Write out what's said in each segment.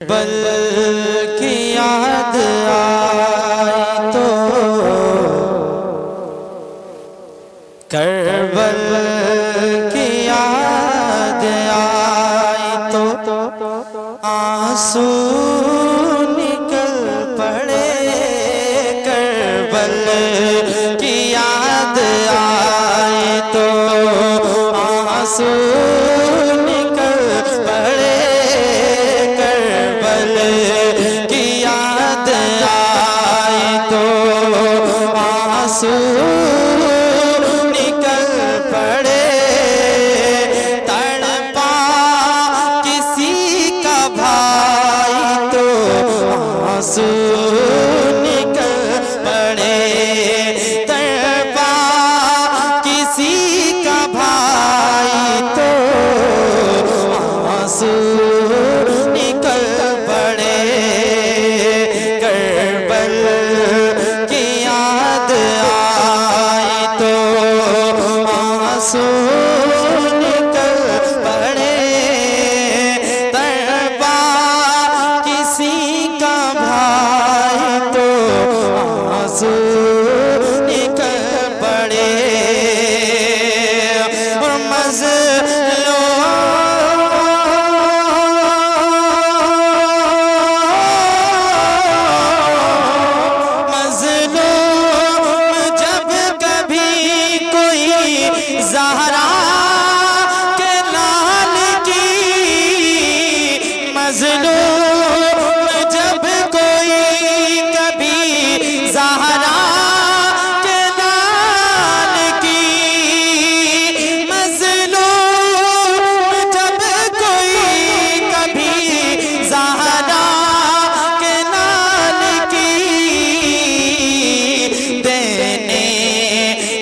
بل کی یاد آئی تو کربل کی یاد آئی تو آنسو نکل پڑے کربل کی یاد آئی تو آنسو نکل پڑے کربل کی یاد آئی تو آنسو آنسو نکل پڑے تڑپا کسی کا بھائی تو آنسو نکل پڑے کربل کی یاد آئی تو آنسو نکل پڑے تڑپا کسی کا آنسو نکل پڑے اور مظلوم جب کبھی کوئی زہرا کے لال کی مظلوم جب کوئی کبھی زہرا کے لال کی مظلوم جب کوئی کبھی زہرا کے لال کی دینے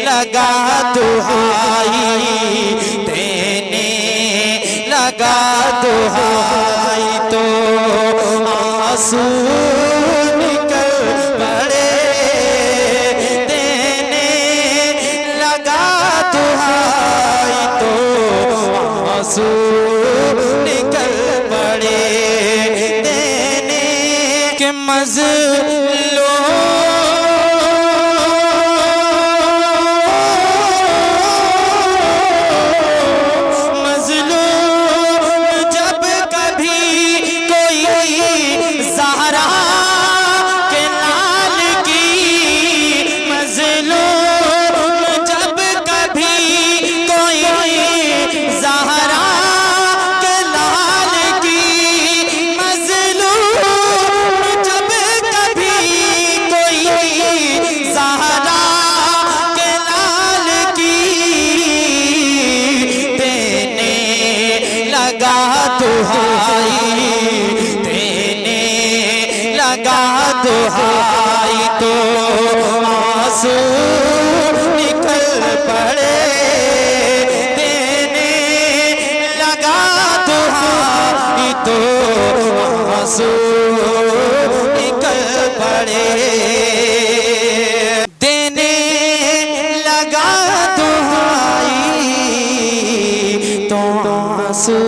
لگا دہائی دینے لگا دہائی تو آنسو نکل پڑے دینے لگا دہائی تو آنسو نکل پڑے دینے کے دہائی تو آنسو نکل پڑے دینے لگا دہائی تو آنسو نکل پڑے دینے لگا دہائی تو آنسو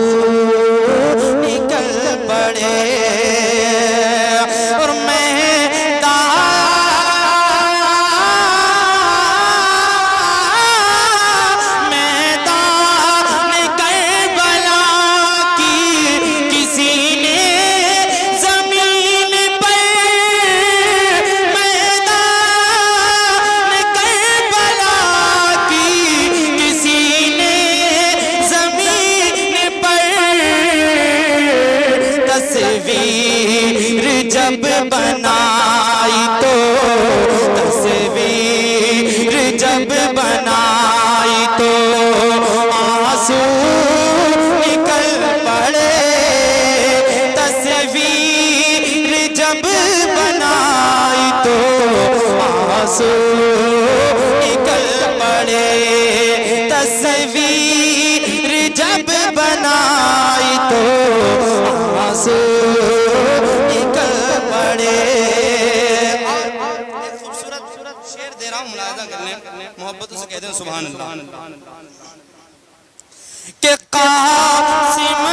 نکل پڑے تصویر جب بنائی تو تصویر جب بنائی تو آنسو نکل پڑے تصویر جب بنائی تو آنسو نکل پڑے تصویر جب بنائی تو آنسو نکل پڑے خوبصورت شعر دے رہا ہوں ملاحظہ کرنے محبتوں سے کہتے ہیں سبحان اللہ کہ قاسم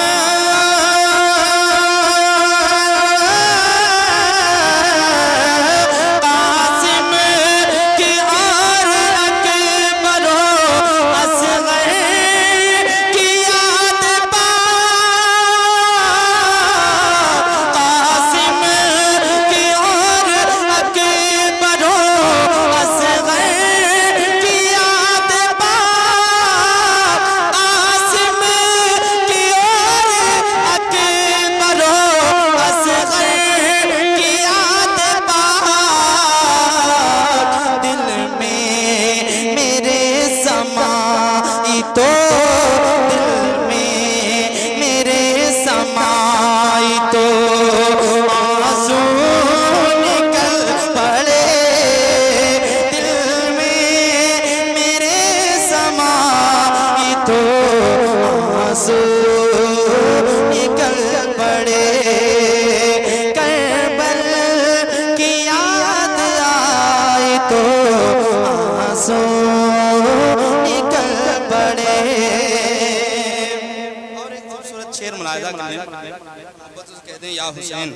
کہتے ہیں یا حسین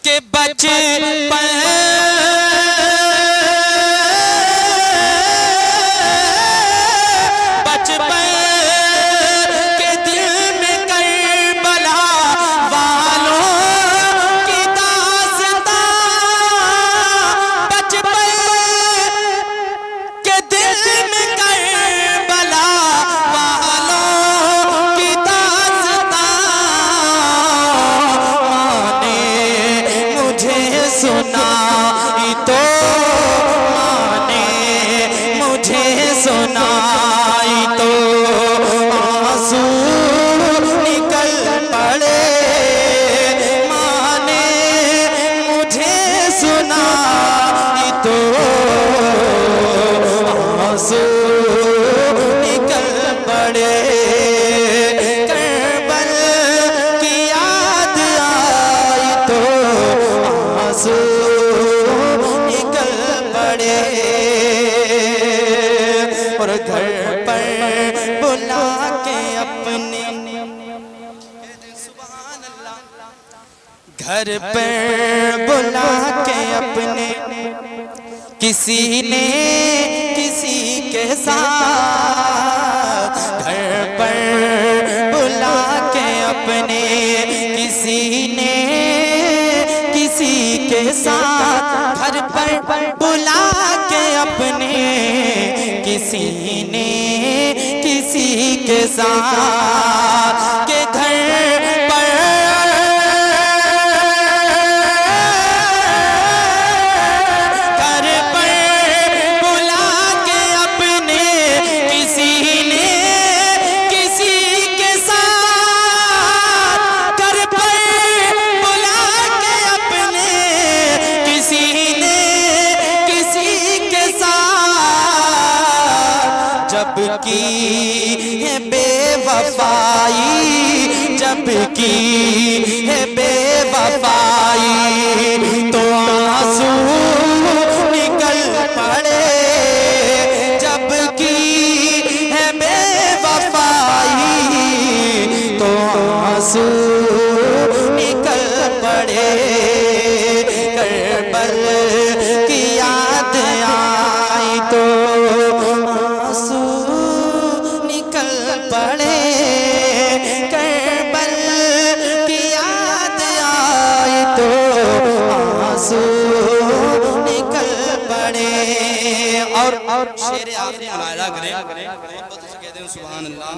کہ بچپن کے دل میں کربلا والوں کی داستان، بچپن کے دل میں کربلا والوں کی داستان نے مجھے سنائی تو ماں نے مجھے سنائی تو آنسو نکل پڑے، ماں نے مجھے سنائی تو آنسو نکل پڑے، کربل کی یاد آئی تو آنسو نکل پڑے، اور گھر پر بلا کے اپنے، سبحان اللہ، گھر پر بلا کے اپنے کسی نے کسی کے ساتھ، گھر پر بلا کے اپنے کسی نے کسی کے ساتھ، گھر پر بلا کے اپنے کسی نے کسی کے ساتھ، کہ گھر پر بلا کے اپنے کسی نے کسی کے ساتھ، گھر پر بلا کے اپنے کسی نے کسی کے ساتھ، جب کی ہے بے وفائی، جب کی ہے بے وفائی تو آنسو نکل پڑے، جب کی ہے بے وفائی تو آنسو نکل پڑے، کربل کی یاد آئی تو آنسو نکل پڑے، کربل کی یاد آئی تو آنسو نکل پڑے، اور شیر آخری ملاحظہ کریں محبت اسے کہتے ہیں سبحان اللہ،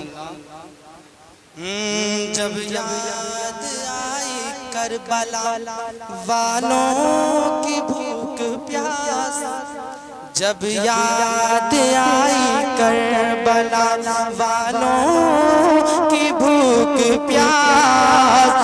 جب یاد آئی کربلا والوں کی بھوک پیاس، جب یاد آئی کربلا والوں کی بھوک پیاس،